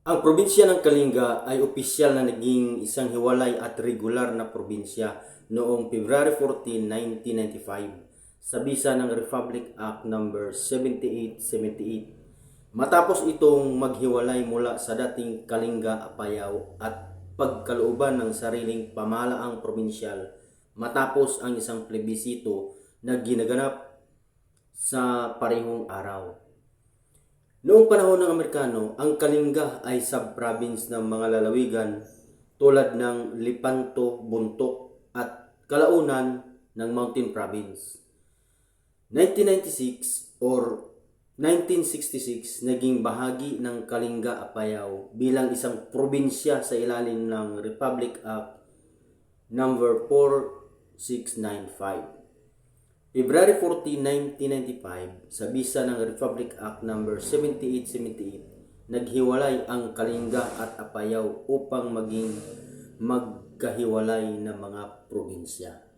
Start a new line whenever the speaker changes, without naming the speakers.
Ang probinsya ng Kalinga ay opisyal na naging isang hiwalay at regular na probinsya noong February 14, 1995 sa bisa ng Republic Act No. 7878 matapos itong maghiwalay mula sa dating Kalinga Apayao at pagkalooban ng sariling pamahalaang probinsyal matapos ang isang plebisito na ginaganap sa parehong araw. Noong panahon ng Amerikano, ang Kalinga ay sub-province ng mga lalawigan tulad ng Lepanto, Bontoc at kalaunan ng Mountain Province. 1996 or 1966 naging bahagi ng Kalinga Apayao bilang isang probinsya sa ilalim ng Republic Act No. 4695. February 14, 1995, sa bisa ng Republic Act No. 7878, naghiwalay ang Kalinga at Apayao upang maging magkahiwalay na mga probinsya.